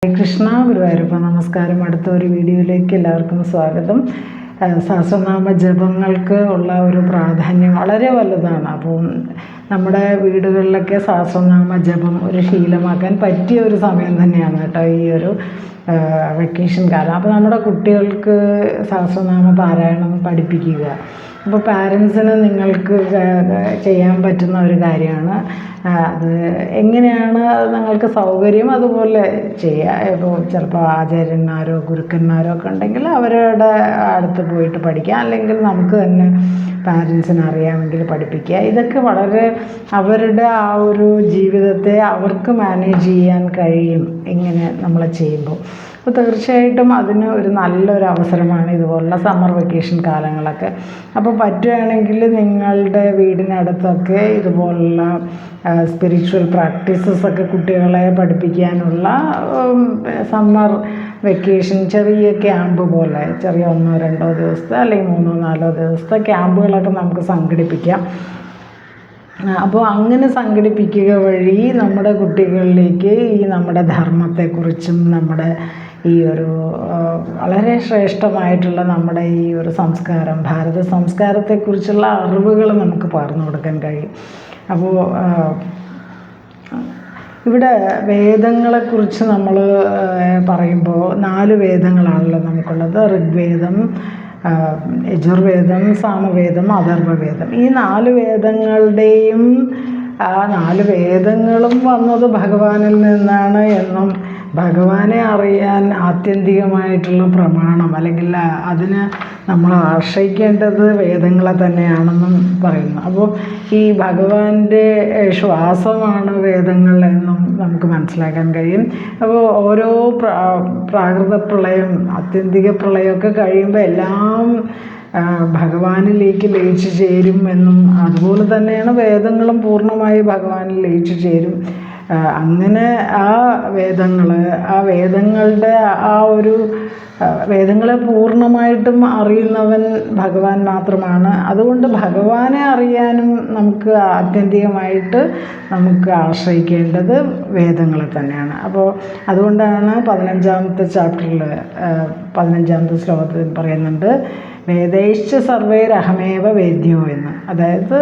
ഹരേ കൃഷ്ണ, ഗുരുവായൂരപ്പ നമസ്കാരം. അടുത്ത ഒരു വീഡിയോയിലേക്ക് എല്ലാവർക്കും സ്വാഗതം. സഹസ്രനാമ ജപങ്ങൾക്ക് ഉള്ള ഒരു പ്രാധാന്യം വളരെ വലുതാണ്. അപ്പോൾ നമ്മുടെ വീടുകളിലൊക്കെ സഹസ്രനാമ ജപം ഒരു ശീലമാക്കാൻ പറ്റിയ ഒരു സമയം തന്നെയാണ് കേട്ടോ ഈ ഒരു വെക്കേഷൻ കാലം. അപ്പോൾ നമ്മുടെ കുട്ടികൾക്ക് സഹസ്രനാമ പാരായണം പഠിപ്പിക്കുക. അപ്പോൾ പാരൻസിന് നിങ്ങൾക്ക് ചെയ്യാൻ പറ്റുന്ന ഒരു കാര്യമാണ്. അത് എങ്ങനെയാണ് നിങ്ങൾക്ക് സൗകര്യം അതുപോലെ ചെയ്യുക. ഇപ്പോൾ ചിലപ്പോൾ ആചാര്യന്മാരോ ഗുരുക്കന്മാരോ ഒക്കെ ഉണ്ടെങ്കിൽ അവരുടെ അടുത്ത് പോയിട്ട് പഠിക്കുക, അല്ലെങ്കിൽ നമുക്ക് തന്നെ പാരൻസിന് അറിയാമെങ്കിൽ പഠിപ്പിക്കുക. ഇതൊക്കെ വളരെ അവരുടെ ആ ഒരു ജീവിതത്തെ അവർക്ക് മാനേജ് ചെയ്യാൻ കഴിയും ഇങ്ങനെ നമ്മൾ ചെയ്യുമ്പോൾ. അപ്പോൾ തീർച്ചയായിട്ടും അതിന് ഒരു നല്ലൊരു അവസരമാണ് ഇതുപോലുള്ള സമ്മർ വെക്കേഷൻ കാലങ്ങളൊക്കെ. അപ്പോൾ പറ്റുകയാണെങ്കിൽ നിങ്ങളുടെ വീടിനടുത്തൊക്കെ ഇതുപോലുള്ള സ്പിരിച്വൽ പ്രാക്ടീസസൊക്കെ കുട്ടികളെ പഠിപ്പിക്കാനുള്ള സമ്മർ വെക്കേഷൻ ചെറിയ ക്യാമ്പ് പോലെ, ചെറിയ 1-2 ദിവസത്തെ അല്ലെങ്കിൽ 3-4 ദിവസത്തെ ക്യാമ്പുകളൊക്കെ നമുക്ക് സംഘടിപ്പിക്കാം. അപ്പോൾ അങ്ങനെ സംഘടിപ്പിക്കുക വഴി നമ്മുടെ കുട്ടികളിലേക്ക് ഈ നമ്മുടെ ധർമ്മത്തെക്കുറിച്ചും നമ്മുടെ ഈ ഒരു വളരെ ശ്രേഷ്ഠമായിട്ടുള്ള നമ്മുടെ ഈ ഒരു സംസ്കാരം, ഭാരത സംസ്കാരത്തെക്കുറിച്ചുള്ള അറിവുകൾ നമുക്ക് പകർന്നു കൊടുക്കാൻ കഴിയും. അപ്പോൾ ഇവിടെ വേദങ്ങളെക്കുറിച്ച് നമ്മൾ പറയുമ്പോൾ 4 വേദങ്ങളാണല്ലോ നമുക്കുള്ളത്. ഋഗ്വേദം, യജുർവേദം, സാമവേദം, അഥർവവേദം. ഈ 4 വേദങ്ങളുടെയും 4 വേദങ്ങളും വന്നത് ഭഗവാനിൽ നിന്നാണ് എന്നും ഭഗവാനെ അറിയാൻ ആത്യന്തികമായിട്ടുള്ള പ്രമാണം അല്ലെങ്കിൽ അതിന് നമ്മൾ ആശ്രയിക്കേണ്ടത് വേദങ്ങളെ തന്നെയാണെന്നും പറയുന്നു. അപ്പോൾ ഈ ഭഗവാന്റെ ശ്വാസമാണ് വേദങ്ങൾ എന്നും നമുക്ക് മനസ്സിലാക്കാൻ കഴിയും. അപ്പോൾ ഓരോ പ്രാകൃത പ്രളയം, ആത്യന്തിക പ്രളയമൊക്കെ കഴിയുമ്പോൾ എല്ലാം ഭഗവാനിലേക്ക് ലയിച്ചു ചേരും എന്നും, അതുപോലെ തന്നെയാണ് വേദങ്ങളും പൂർണ്ണമായി ഭഗവാനിൽ ലയിച്ചു ചേരും. അങ്ങനെ ആ വേദങ്ങളുടെ ആ ഒരു വേദങ്ങളെ പൂർണ്ണമായിട്ടും അറിയുന്നവൻ ഭഗവാൻ മാത്രമാണ്. അതുകൊണ്ട് ഭഗവാനെ അറിയാനും നമുക്ക് ആത്യന്തികമായിട്ട് നമുക്ക് ആശ്രയിക്കേണ്ടത് വേദങ്ങളെ തന്നെയാണ്. അപ്പോൾ അതുകൊണ്ടാണ് 15ാമത്തെ ചാപ്റ്ററിൽ 15ാമത്തെ ശ്ലോകത്തിൽ പറയുന്നുണ്ട്, വേദൈശ്ച സർവൈരഹമേവ വേദ്യോ എന്ന്. അതായത്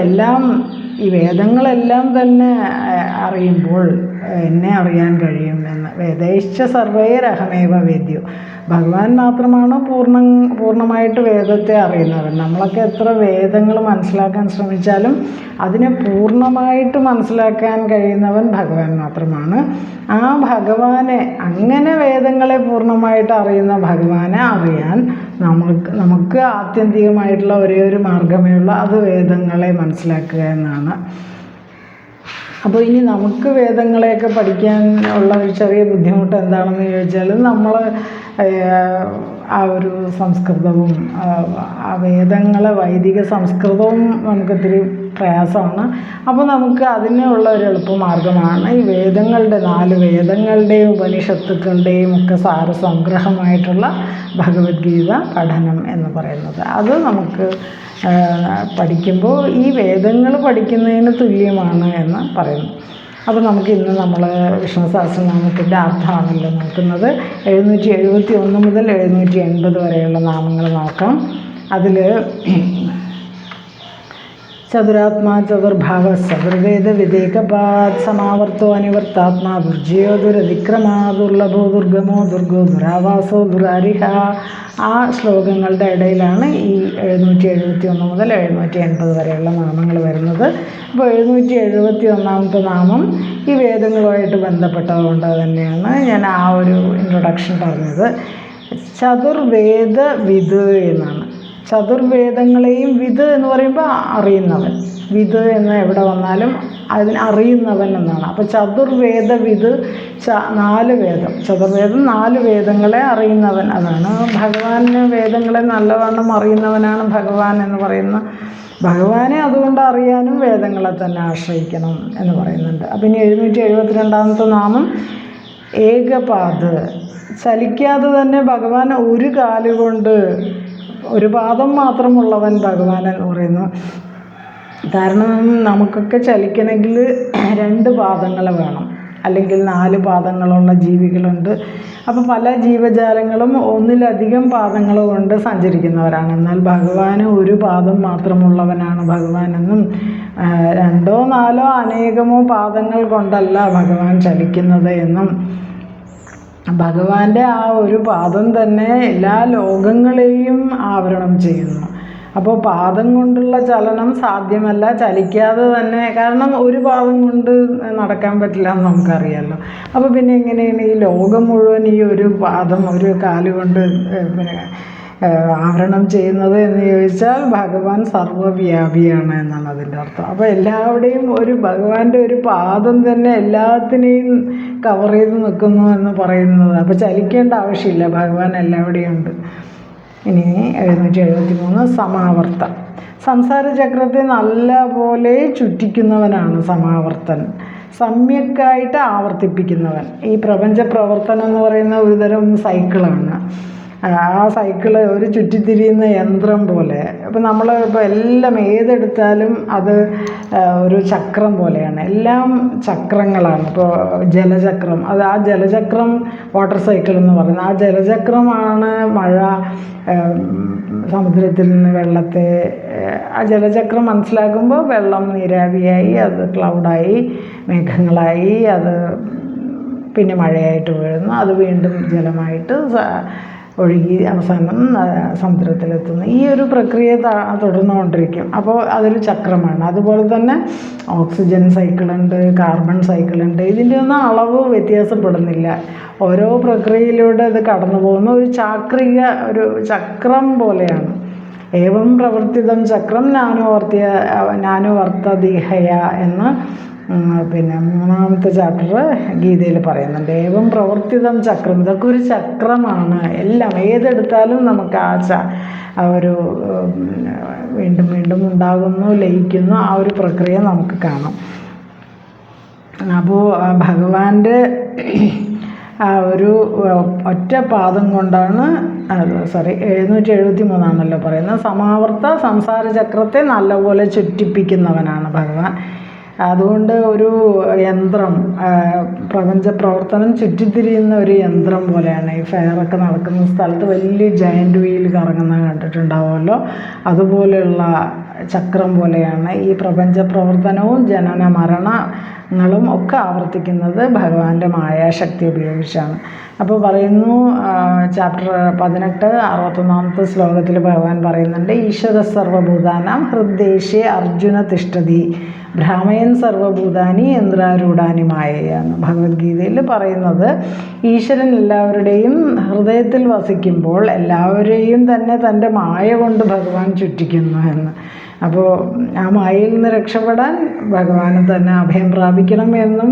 എല്ലാം ഈ വേദങ്ങളെല്ലാം തന്നെ അറിയുമ്പോൾ എന്നെ അറിയാൻ കഴിയും എന്ന്. വേദൈശ്ച സർവൈരഹമേവ വേദ്യോ, ഭഗവാൻ മാത്രമാണ് പൂർണ്ണമായിട്ട് വേദത്തെ അറിയുന്നവൻ. നമ്മളൊക്കെ എത്ര വേദങ്ങൾ മനസ്സിലാക്കാൻ ശ്രമിച്ചാലും അതിനെ പൂർണ്ണമായിട്ട് മനസ്സിലാക്കാൻ കഴിയുന്നവൻ ഭഗവാൻ മാത്രമാണ്. ആ ഭഗവാനെ, അങ്ങനെ വേദങ്ങളെ പൂർണ്ണമായിട്ട് അറിയുന്ന ഭഗവാനെ അറിയാൻ നമുക്ക് ആത്യന്തികമായിട്ടുള്ള ഒരേ ഒരു മാർഗമേ ഉള്ളൂ, അത് വേദങ്ങളെ മനസ്സിലാക്കുക എന്നാണ്. അപ്പോൾ ഇനി നമുക്ക് വേദങ്ങളെയൊക്കെ പഠിക്കാൻ ഉള്ള ഒരു ചെറിയ ബുദ്ധിമുട്ട് എന്താണെന്ന് ചോദിച്ചാൽ, നമ്മൾ ആ ഒരു സംസ്കൃതവും ആ വേദങ്ങളെ വൈദിക സംസ്കൃതവും നമുക്കിത്തിരി പ്രയാസമാണ്. അപ്പോൾ നമുക്ക് അതിനുള്ള ഒരു എളുപ്പമാർഗ്ഗമാണ് ഈ വേദങ്ങളുടെ 4 വേദങ്ങളുടെയും ഉപനിഷത്തുക്കളുടെയും ഒക്കെ സാരസംഗ്രഹമായിട്ടുള്ള ഭഗവത്ഗീത പഠനം എന്ന് പറയുന്നത്. അത് നമുക്ക് പഠിക്കുമ്പോൾ ഈ വേദങ്ങൾ പഠിക്കുന്നതിന് തുല്യമാണ് എന്ന് പറയുന്നു. അപ്പോൾ നമുക്ക് ഇന്ന് നമ്മൾ വിഷ്ണു സഹസ്രനാമത്തിൻ്റെ അർത്ഥമാണല്ലോ നോക്കുന്നത്. 771 മുതൽ 780 വരെയുള്ള നാമങ്ങൾ നോക്കാം. അതിൽ ചതുരാത്മാ ചതുർഭാവ ചതുർവേദ വിവേകപാത് സമാവർത്തോ അനിവർത്താത്മാ ദുർജയോ ദുരതിക്രമാ ദുർലഭോ ദുർഗമോ ദുർഗോ ദുരാവാസോ ദുരാരിഹ. ആ ശ്ലോകങ്ങളുടെ ഇടയിലാണ് ഈ 771 മുതൽ 780 വരെയുള്ള നാമങ്ങൾ വരുന്നത്. അപ്പോൾ 771ാമത്തെ നാമം ഈ വേദങ്ങളുമായിട്ട് ബന്ധപ്പെട്ടതുകൊണ്ട് തന്നെയാണ് ഞാൻ ആ ഒരു ഇൻട്രൊഡക്ഷൻ പറഞ്ഞത്. ചതുർവേദ വിദ് എന്നാണ്. ചതുർവേദങ്ങളെയും വിദ് എന്ന് പറയുമ്പോൾ അറിയുന്നവൻ, വിദ് എന്ന് എവിടെ വന്നാലും അതിന് അറിയുന്നവൻ എന്നാണ്. അപ്പോൾ ചതുർവേദ വിദ് 4 വേദം, ചതുർവേദം 4 വേദങ്ങളെ അറിയുന്നവൻ, അതാണ് ഭഗവാന്. വേദങ്ങളെ നല്ലവണ്ണം അറിയുന്നവനാണ് ഭഗവാൻ എന്ന് പറയുന്ന ഭഗവാനെ. അതുകൊണ്ട് അറിയാനും വേദങ്ങളെ തന്നെ ആശ്രയിക്കണം എന്ന് പറയുന്നുണ്ട്. അപ്പം ഇനി 772ാമത്തെ നാമം ഏകപാദ്, ചലിക്കാതെ തന്നെ ഭഗവാൻ ഒരു കാലുകൊണ്ട്, ഒരു പാദം മാത്രമുള്ളവൻ ഭഗവാൻ എന്ന് പറയുന്നു. കാരണം നമുക്കൊക്കെ ചലിക്കണമെങ്കിൽ 2 പാദങ്ങൾ വേണം. അല്ലെങ്കിൽ 4 പാദങ്ങളുള്ള ജീവികളുണ്ട്. അപ്പോൾ പല ജീവജാലങ്ങളും ഒന്നിലധികം പാദങ്ങൾ കൊണ്ട് സഞ്ചരിക്കുന്നവരാണ്. എന്നാൽ ഭഗവാന് ഒരു പാദം മാത്രമുള്ളവനാണ് ഭഗവാനെന്നും 2 4 അനേകമോ പാദങ്ങൾ കൊണ്ടല്ല ഭഗവാൻ ചലിക്കുന്നത് എന്നും ഭഗവാന്റെ ആ ഒരു പാദം തന്നെ എല്ലാ ലോകങ്ങളെയും ആവരണം ചെയ്യുന്നു. അപ്പോൾ പാദം കൊണ്ടുള്ള ചലനം സാധ്യമല്ല, ചലിക്കാതെ തന്നെ. കാരണം ഒരു പാദം കൊണ്ട് നടക്കാൻ പറ്റില്ല എന്ന് നമുക്കറിയാമല്ലോ. അപ്പോൾ പിന്നെ എങ്ങനെയാണ് ഈ ലോകം മുഴുവൻ ഈ ഒരു പാദം, ഒരു കാലുകൊണ്ട് പിന്നെ ആവരണം ചെയ്യുന്നത് എന്ന് ചോദിച്ചാൽ ഭഗവാൻ സർവ്വവ്യാപിയാണ് എന്നാണ് അതിൻ്റെ അർത്ഥം. അപ്പോൾ എല്ലാവരുടെയും ഒരു ഭഗവാന്റെ ഒരു പാദം തന്നെ എല്ലാത്തിനെയും കവർ ചെയ്ത് നിൽക്കുന്നു എന്ന് പറയുന്നത്. അപ്പോൾ ചലിക്കേണ്ട ആവശ്യമില്ല, ഭഗവാൻ എല്ലാവിടെയും ഉണ്ട്. ഇനി 773 സമാവർത്ത. സംസാര ചക്രത്തെ നല്ല പോലെ ചുറ്റിക്കുന്നവനാണ് സമാവർത്തൻ, സമ്യക്കായിട്ട് ആവർത്തിപ്പിക്കുന്നവൻ. ഈ പ്രപഞ്ച പ്രവർത്തനം എന്ന് പറയുന്ന ഒരുതരം സൈക്കിളാണ്. ആ സൈക്കിള് ഒരു ചുറ്റിത്തിരിയുന്ന യന്ത്രം പോലെ. അപ്പോൾ നമ്മൾ ഇപ്പോൾ എല്ലാം ഏതെടുത്താലും അത് ഒരു ചക്രം പോലെയാണ്, എല്ലാം ചക്രങ്ങളാണ്. ഇപ്പോൾ ജലചക്രം, അത് ആ ജലചക്രം വാട്ടർ സൈക്കിൾ എന്ന് പറയുന്നത്. ആ ജലചക്രമാണ് മഴ, സമുദ്രത്തിൽ നിന്ന് വെള്ളത്തെ, ആ ജലചക്രം മനസ്സിലാക്കുമ്പോൾ വെള്ളം നീരാവിയായി, അത് ക്ലൗഡായി, മേഘങ്ങളായി, അത് പിന്നെ മഴയായിട്ട് വീഴുന്നു, അത് വീണ്ടും ജലമായിട്ട് ഒഴുകി അവസാനം സമുദ്രത്തിലെത്തുന്നു. ഈ ഒരു പ്രക്രിയ തുടർന്നുകൊണ്ടിരിക്കും. അപ്പോൾ അതൊരു ചക്രമാണ്. അതുപോലെ തന്നെ ഓക്സിജൻ സൈക്കിളുണ്ട്, കാർബൺ സൈക്കിളുണ്ട്. ഇതിൻ്റെ ഒന്നും അളവ് വ്യത്യാസപ്പെടുന്നില്ല. ഓരോ പ്രക്രിയയിലൂടെ ഇത് കടന്നു പോകുന്ന ഒരു ചാക്രിക ഒരു ചക്രം പോലെയാണ്. ഏവം പ്രവർത്തിതം ചക്രം നാനുവർത്തതിഹയ എന്ന് പിന്നെ 3ാമത്തെ ചാപ്റ്റർ ഗീതയിൽ പറയുന്നുണ്ട്. ഏവം പ്രവർത്തിതം ചക്രം, ഇതൊക്കെ ഒരു ചക്രമാണ്. എല്ലാം ഏതെടുത്താലും നമുക്ക് ആ ഒരു വീണ്ടും വീണ്ടും ഉണ്ടാകുന്നു, ലയിക്കുന്നു, ആ ഒരു പ്രക്രിയ നമുക്ക് കാണാം. അപ്പോൾ ഭഗവാന്റെ ആ ഒരു ഒറ്റ പാദം കൊണ്ടാണ് 773 ആണല്ലോ പറയുന്നത്. സമാവർത്ത സംസാര ചക്രത്തെ നല്ലപോലെ ചുറ്റിപ്പിക്കുന്നവനാണ് ഭഗവാൻ. അതുകൊണ്ട് ഒരു യന്ത്രം, പ്രപഞ്ച പ്രവർത്തനം ചുറ്റിത്തിരിയുന്ന ഒരു യന്ത്രം പോലെയാണ്. ഈ ഫെയറൊക്കെ നടക്കുന്ന സ്ഥലത്ത് വലിയ ജയൻ്റ് വീൽ കറങ്ങുന്നത് കണ്ടിട്ടുണ്ടാവുമല്ലോ, അതുപോലെയുള്ള ചക്രം പോലെയാണ് ഈ പ്രപഞ്ച പ്രവർത്തനവും ജനന മരണങ്ങളും ഒക്കെ ആവർത്തിക്കുന്നത് ഭഗവാന്റെ മായാശക്തി ഉപയോഗിച്ചാണ്. അപ്പോൾ പറയുന്നു, ചാപ്റ്റർ 18 61ാമത്തെ ശ്ലോകത്തിൽ ഭഗവാൻ പറയുന്നുണ്ട്, ഈശ്വര സർവഭൂതാനാം ഹൃദ്ദേശേ അർജുന തിഷ്ഠതി ഭ്രാമയൻ സർവഭൂതാനി യന്ത്രാരൂഢാനി മായയാണ് ഭഗവത്ഗീതയിൽ പറയുന്നത്. ഈശ്വരൻ എല്ലാവരുടെയും ഹൃദയത്തിൽ വസിക്കുമ്പോൾ എല്ലാവരെയും തന്നെ തൻ്റെ മായ കൊണ്ട് ഭഗവാൻ ചുറ്റിക്കുന്നു എന്ന്. അപ്പോൾ ആ മായയിൽ നിന്ന് രക്ഷപ്പെടാൻ ഭഗവാന് തന്നെ അഭയം പ്രാപിക്കണം എന്നും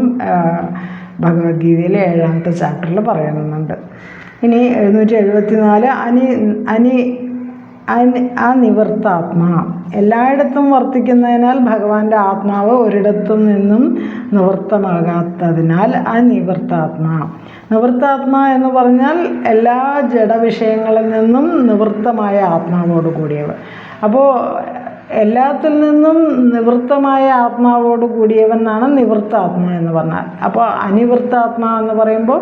ഭഗവത്ഗീതയിലെ 7ാമത്തെ ചാപ്റ്ററിൽ പറയുന്നുണ്ട്. ഇനി 774 അനിവർത്താത്മാ. എല്ലായിടത്തും വർത്തിക്കുന്നതിനാൽ ഭഗവാന്റെ ആത്മാവ് ഒരിടത്തും നിന്നും നിവൃത്തമാകാത്തതിനാൽ അനിവർത്താത്മാ. നിവൃത്താത്മാ എന്ന് പറഞ്ഞാൽ എല്ലാ ജഡവിഷയങ്ങളിൽ നിന്നും നിവൃത്തമായ ആത്മാവോട് കൂടിയവർ. അപ്പോൾ എല്ലാത്തിൽ നിന്നും നിവൃത്തമായ ആത്മാവോട് കൂടിയവനാണ് നിവൃത്താത്മാ എന്ന് പറഞ്ഞാൽ. അപ്പോൾ അനിവൃത്താത്മാ എന്ന് പറയുമ്പോൾ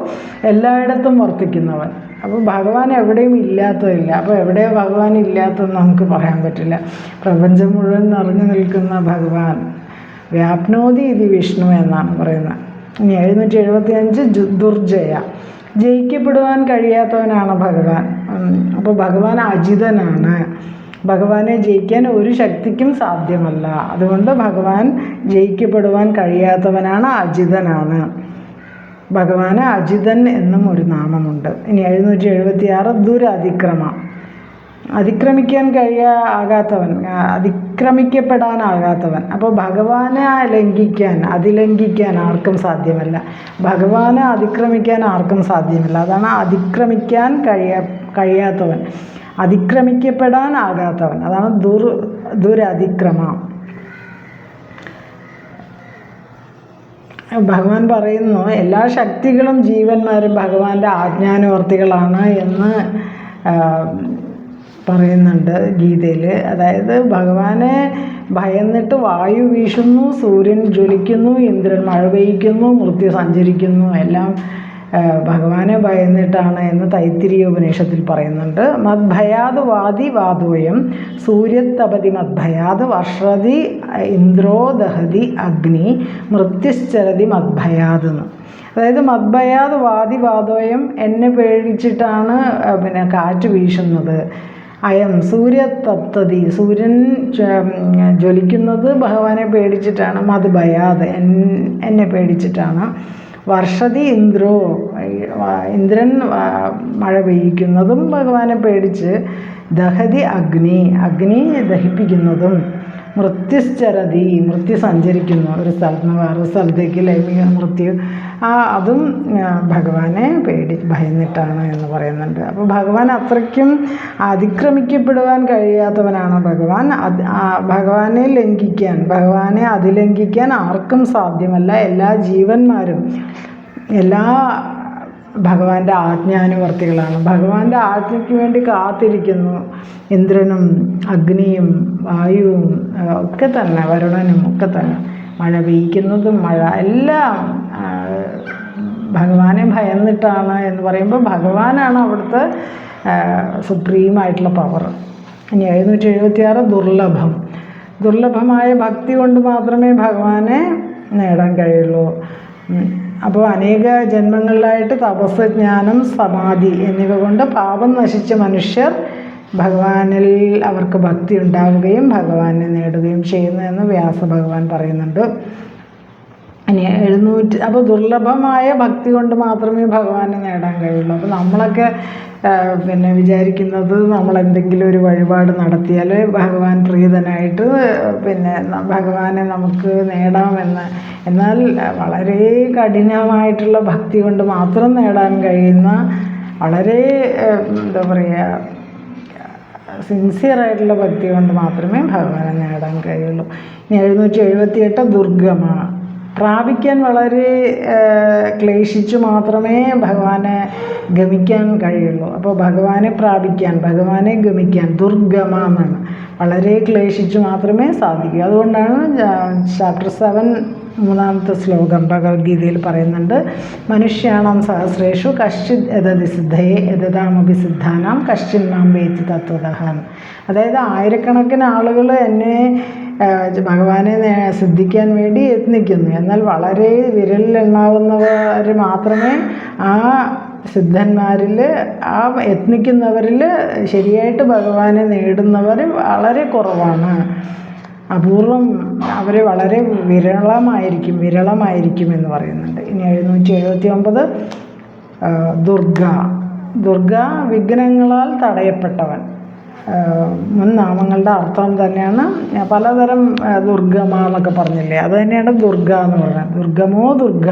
എല്ലായിടത്തും വർത്തിക്കുന്നവൻ. അപ്പോൾ ഭഗവാൻ എവിടെയും ഇല്ലാത്തതില്ല. അപ്പോൾ എവിടെയോ ഭഗവാൻ ഇല്ലാത്തതെന്ന് നമുക്ക് പറയാൻ പറ്റില്ല. പ്രപഞ്ചം മുഴുവൻ നിറഞ്ഞു നിൽക്കുന്ന ഭഗവാൻ വ്യാപ്നോതി ഇതി വിഷ്ണു എന്നാണ് പറയുന്നത്. ഇനി 775 ദുർജയ. ജയിക്കപ്പെടുവാൻ കഴിയാത്തവനാണ് ഭഗവാൻ. അപ്പോൾ ഭഗവാൻ അജിതനാണ്. ഭഗവാനെ ജയിക്കാൻ ഒരു ശക്തിക്കും സാധ്യമല്ല. അതുകൊണ്ട് ഭഗവാൻ ജയിക്കപ്പെടുവാൻ കഴിയാത്തവനാണ്, അജിതനാണ്. ഭഗവാന് അജിതൻ എന്നും ഒരു നാമമുണ്ട്. ഇനി 776 ദുരതിക്രമ. അതിക്രമിക്കാൻ ആകാത്തവൻ, അതിക്രമിക്കപ്പെടാനാകാത്തവൻ. അപ്പോൾ ഭഗവാനെ അതിലംഘിക്കാൻ ആർക്കും സാധ്യമല്ല. ഭഗവാനെ അതിക്രമിക്കാൻ ആർക്കും സാധ്യമല്ല. അതാണ് അതിക്രമിക്കാൻ കഴിയാത്തവൻ, അതിക്രമിക്കപ്പെടാനാകാത്തവൻ. അതാണ് ദുരതിക്രമ. ഭഗവാൻ പറയുന്നു, എല്ലാ ശക്തികളും ജീവന്മാരും ഭഗവാന്റെ ആജ്ഞാനുവർത്തികളാണ് എന്ന് പറയുന്നുണ്ട് ഗീതയിൽ. അതായത് ഭഗവാനെ ഭയന്നിട്ട് വായു വീശുന്നു, സൂര്യൻ ജ്വലിക്കുന്നു, ഇന്ദ്രൻ മഴ പെയ്യ്ക്കുന്നു, മൃത്യു സഞ്ചരിക്കുന്നു, എല്ലാം ഭഗവാനെ ഭയന്നിട്ടാണ് എന്ന് തൈത്തിരീയ ഉപനിഷത്തിൽ പറയുന്നുണ്ട്. മദ്ഭയാത് വാദി വാദോയം സൂര്യത്തപതി മദ്ഭയാത് വർഷതി ഇന്ദ്രോ ദഹതി അഗ്നി മൃത്യുശ്ചരതി മദ്ഭയാത് എന്ന്. അതായത് മദ്ഭയാത് വാദി വാദോയം, എന്നെ പേടിച്ചിട്ടാണ് കാറ്റ് വീശുന്നത്. അയം സൂര്യതപ്തതി, സൂര്യൻ ജ്വലിക്കുന്നത് ഭഗവാനെ പേടിച്ചിട്ടാണ്. മദ്ഭയാത്, എന്നെ പേടിച്ചിട്ടാണ്. വർഷതി ഇന്ദ്രോ, ഇന്ദ്രൻ മഴ പെയ്യിക്കുന്നതും ഭഗവാനെ പേടിച്ച്. ദഹതി അഗ്നി, അഗ്നി ദഹിപ്പിക്കുന്നതും. മൃത്യുശ്ചരതി, മൃത്യു സഞ്ചരിക്കുന്നു, ഒരു സ്ഥലത്ത് നിന്ന് വേറൊരു സ്ഥലത്തേക്ക് മൃത്യു, അതും ഭഗവാനെ ഭയന്നിട്ടാണ് എന്ന് പറയുന്നുണ്ട്. അപ്പോൾ ഭഗവാൻ അത്രയ്ക്കും അതിക്രമിക്കപ്പെടുവാൻ കഴിയാത്തവനാണ് ഭഗവാൻ. ഭഗവാനെ ലംഘിക്കാൻ, ഭഗവാനെ അതിലംഘിക്കാൻ ആർക്കും സാധ്യമല്ല. എല്ലാ ജീവന്മാരും ഭഗവാന്റെ ആജ്ഞാനുവർത്തികളാണ്. ഭഗവാന്റെ ആജ്ഞയ്ക്ക് വേണ്ടി കാത്തിരിക്കുന്നു. ഇന്ദ്രനും അഗ്നിയും വായുവും ഒക്കെ തന്നെ, വരുണനും ഒക്കെ തന്നെ, മഴ പെയ്യ്ക്കുന്നതും എല്ലാം ഭഗവാനെ ഭയന്നിട്ടാണ് എന്ന് പറയുമ്പോൾ ഭഗവാനാണ് അവിടുത്തെ സുപ്രീമായിട്ടുള്ള പവർ. ഇനി 776 ദുർലഭമായ ഭക്തി കൊണ്ട് മാത്രമേ ഭഗവാനെ നേടാൻ കഴിയുള്ളൂ. അപ്പോൾ അനേക ജന്മങ്ങളിലായിട്ട് തപസ്, ജ്ഞാനം, സമാധി എന്നിവ കൊണ്ട് പാപം നശിച്ച മനുഷ്യർ ഭഗവാനിൽ അവർക്ക് ഭക്തി ഉണ്ടാവുകയും ഭഗവാനെ നേടുകയും ചെയ്യുന്നു എന്ന് വ്യാസഭഗവാൻ പറയുന്നുണ്ട്. ഇനി 700, അപ്പോൾ ദുർലഭമായ ഭക്തി കൊണ്ട് മാത്രമേ ഭഗവാനെ നേടാൻ കഴിയുള്ളൂ. അപ്പോൾ നമ്മളൊക്കെ വിചാരിക്കുന്നത് നമ്മളെന്തെങ്കിലും ഒരു വഴിപാട് നടത്തിയാൽ ഭഗവാൻ പ്രീതനായിട്ട് ഭഗവാനെ നമുക്ക് നേടാമെന്ന്. എന്നാൽ വളരെ കഠിനമായിട്ടുള്ള ഭക്തി കൊണ്ട് മാത്രം നേടാൻ കഴിയുന്ന, വളരെ എന്താ പറയുക, സിൻസിയറായിട്ടുള്ള ഭക്തി കൊണ്ട് മാത്രമേ ഭഗവാനെ നേടാൻ കഴിയുള്ളൂ. ഇനി 778 ദുർഗമ, പ്രാപിക്കാൻ വളരെ ക്ലേശിച്ചു മാത്രമേ ഭഗവാനെ ഗമിക്കാൻ കഴിയുള്ളൂ. അപ്പോൾ ഭഗവാനെ പ്രാപിക്കാൻ, ഭഗവാനെ ഗമിക്കാൻ ദുർഗമ എന്നാണ്, വളരെ ക്ലേശിച്ചു മാത്രമേ സാധിക്കൂ. അതുകൊണ്ടാണ് ചാപ്റ്റർ 7 3-ാമത്തെ ശ്ലോകം ഭഗവത്ഗീതയിൽ പറയുന്നുണ്ട്, മനുഷ്യാണാം സഹസ്രേഷു കശ്ചിത് യദതി സിദ്ധയേ യദതാമപി സിദ്ധാനാം കശ്ചിൻ മാം വേത്തി തത്വതഃ. അതായത് ആയിരക്കണക്കിന് ആളുകൾ എന്നെ ഭഗവാനെ സിദ്ധിക്കാൻ വേണ്ടി യത്നിക്കുന്നു, എന്നാൽ വളരെ വിരലിലെണ്ണാവുന്നവർ മാത്രമേ ആ സിദ്ധന്മാരിൽ, ആ യത്നിക്കുന്നവരിൽ ശരിയായിട്ട് ഭഗവാനെ നേടുന്നവർ വളരെ കുറവാണ്, അപൂർവം, അവർ വളരെ വിരളമായിരിക്കും എന്ന് പറയുന്നുണ്ട്. ഇനി 779 ദുർഗ, വിഘ്നങ്ങളാൽ തടയപ്പെട്ടവൻ. മുൻ നാമങ്ങളുടെ അർത്ഥം തന്നെയാണ്. പലതരം ദുർഗമ എന്നൊക്കെ പറഞ്ഞില്ലേ, അത് തന്നെയാണ് ദുർഗ എന്ന് പറയുന്നത്. ദുർഗമോ ദുർഗ.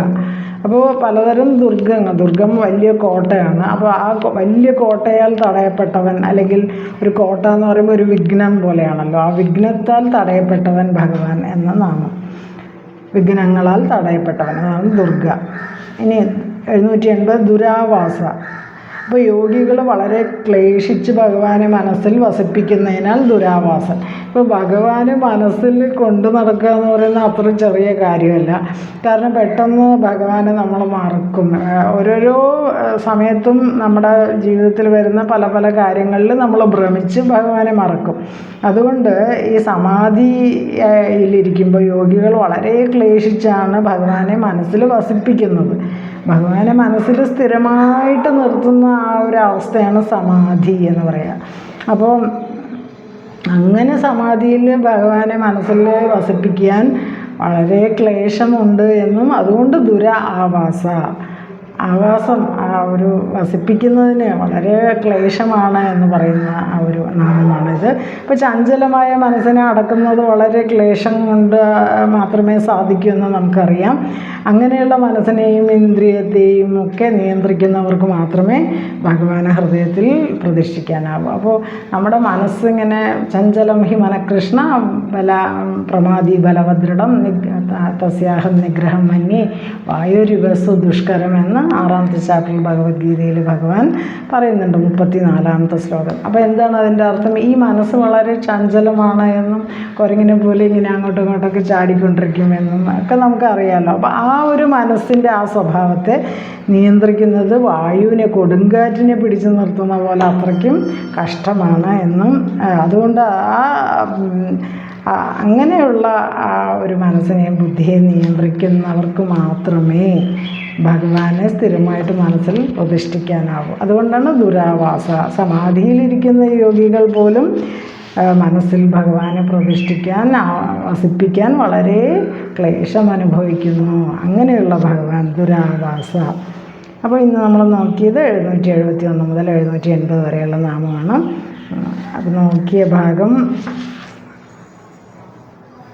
അപ്പോൾ പലതരം ദുർഗം വലിയ കോട്ടയാണ്. അപ്പോൾ ആ വലിയ കോട്ടയാൽ തടയപ്പെട്ടവൻ, അല്ലെങ്കിൽ ഒരു കോട്ട എന്ന് പറയുമ്പോൾ ഒരു വിഘ്നം പോലെയാണല്ലോ, ആ വിഘ്നത്താൽ തടയപ്പെട്ടവൻ ഭഗവാൻ എന്ന നാമം. വിഘ്നങ്ങളാൽ തടയപ്പെട്ടവൻ, അതാണ് ദുർഗ. ഇനി 780 ദുരാവാസ. അപ്പോൾ യോഗികൾ വളരെ ക്ലേശിച്ച് ഭഗവാനെ മനസ്സിൽ വസിപ്പിക്കുന്നതിനാൽ ദുരാവാസൻ. ഇപ്പോൾ ഭഗവാനെ മനസ്സിൽ കൊണ്ടു നടക്കുക എന്ന് പറയുന്നത് അത്ര ചെറിയ കാര്യമല്ല. കാരണം പെട്ടെന്ന് ഭഗവാനെ നമ്മൾ മറക്കും. ഓരോരോ സമയത്തും നമ്മുടെ ജീവിതത്തിൽ വരുന്ന പല പല കാര്യങ്ങളിൽ നമ്മൾ ഭ്രമിച്ച് ഭഗവാനെ മറക്കും. അതുകൊണ്ട് ഈ സമാധിയിലിരിക്കുമ്പോൾ യോഗികൾ വളരെ ക്ലേശിച്ചാണ് ഭഗവാനെ മനസ്സിൽ വസിപ്പിക്കുന്നത്. ഭഗവാനെ മനസ്സിൽ സ്ഥിരമായിട്ട് നിർത്തുന്ന ആ ഒരു അവസ്ഥയാണ് സമാധി എന്ന് പറയുക. അപ്പോൾ അങ്ങനെ സമാധിയിൽ ഭഗവാനെ മനസ്സിൽ വസിപ്പിക്കാൻ വളരെ ക്ലേശമുണ്ട് എന്നും, അതുകൊണ്ട് ആവാസം ആ ഒരു വസിപ്പിക്കുന്നതിന് വളരെ ക്ലേശമാണ് എന്ന് പറയുന്ന ആ ഒരു നാമമാണിത്. ഇപ്പോൾ ചഞ്ചലമായ മനസ്സിനെ അടക്കുന്നത് വളരെ ക്ലേശം കൊണ്ട് മാത്രമേ സാധിക്കൂ എന്ന് നമുക്കറിയാം. അങ്ങനെയുള്ള മനസ്സിനെയും ഇന്ദ്രിയത്തെയും ഒക്കെ നിയന്ത്രിക്കുന്നവർക്ക് മാത്രമേ ഭഗവാനെ ഹൃദയത്തിൽ പ്രതിഷ്ഠിക്കാനാവൂ. അപ്പോൾ നമ്മുടെ മനസ്സിങ്ങനെ ചഞ്ചലം ഹി മനകൃഷ്ണ പ്രമാദി ബലഭദ്രടം തസ്യാഹം നിഗ്രഹം മന്യേ വായുരിവസ്തു ദുഷ്കരം എന്ന് 6ാമത്തെ ചാപ്റ്ററിൽ ഭഗവത്ഗീതയിൽ ഭഗവാൻ പറയുന്നുണ്ട് 34ാമത്തെ ശ്ലോകം. അപ്പോൾ എന്താണ് അതിൻ്റെ അർത്ഥം? ഈ മനസ്സ് വളരെ ചഞ്ചലമാണ് എന്നും കുരങ്ങിനെ പോലെ ഇങ്ങനെ അങ്ങോട്ടും ഇങ്ങോട്ടൊക്കെ ചാടിക്കൊണ്ടിരിക്കുമെന്നും ഒക്കെ നമുക്കറിയാമല്ലോ. അപ്പോൾ ആ ഒരു മനസ്സിൻ്റെ ആ സ്വഭാവത്തെ നിയന്ത്രിക്കുന്നത് വായുവിനെ, കൊടുങ്കാറ്റിനെ പിടിച്ചു നിർത്തുന്ന പോലെ അത്രയ്ക്കും കഷ്ടമാണ് എന്നും, അതുകൊണ്ട് അങ്ങനെയുള്ള ആ ഒരു മനസ്സിനെയും ബുദ്ധിയെ നിയന്ത്രിക്കുന്നവർക്ക് മാത്രമേ ഭഗവാനെ സ്ഥിരമായിട്ട് മനസ്സിൽ പ്രതിഷ്ഠിക്കാനാവൂ. അതുകൊണ്ടാണ് ദുരാവാസ, സമാധിയിലിരിക്കുന്ന യോഗികൾ പോലും മനസ്സിൽ ഭഗവാനെ പ്രതിഷ്ഠിക്കാൻ, വസിപ്പിക്കാൻ വളരെ ക്ലേശം അനുഭവിക്കുന്നു. അങ്ങനെയുള്ള ഭഗവാൻ ദുരാവാസ. അപ്പോൾ ഇന്ന് നമ്മൾ നോക്കിയത് 771 മുതൽ 780 വരെയുള്ള നാമമാണ്. അത് നോക്കിയ ഭാഗം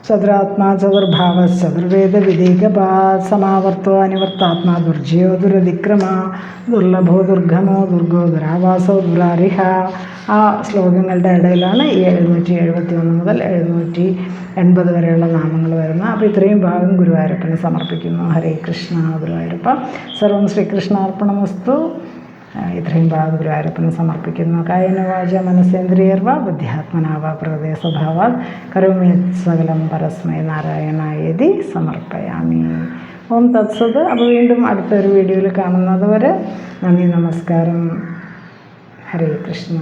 ചതുരാത്മാ ചതുർഭാവ ചതുർവേദ വിധികപാത് സമാവർത്തോ അനിവർത്താത്മാ ദുർജയോ ദുരതിക്രമ ദുർലഭോ ദുർഗമോ ദുർഗോ ദുരാവാസോ ദുരാരിഹ. ആ ശ്ലോകങ്ങളുടെ ഇടയിലാണ് ഈ 771 മുതൽ 780 വരെയുള്ള നാമങ്ങൾ വരുന്നത്. അപ്പോൾ ഇത്രയും ഭാഗം ഗുരുവായൂരപ്പന് സമർപ്പിക്കുന്നു. ഹരേ കൃഷ്ണ. ഗുരുവായൂരപ്പ സർവം ശ്രീകൃഷ്ണാർപ്പണമസ്തു. ഇത്രയും ഭാഗം ഗുരുവായൂരപ്പന് സമർപ്പിക്കുന്നു. കായേന വാച മനസേന്ദ്രിയർവ ബുദ്ധ്യാത്മനാവ പ്രകൃതി സ്വഭാവാത് കരോമി സകലം പരസ്മൈ നാരായണായേതി സമർപ്പയാമി. ഓം തത്സത്. അപ്പോൾ വീണ്ടും അടുത്തൊരു വീഡിയോയിൽ കാണുന്നത് വരെ നന്ദി, നമസ്കാരം. ഹരേ കൃഷ്ണ.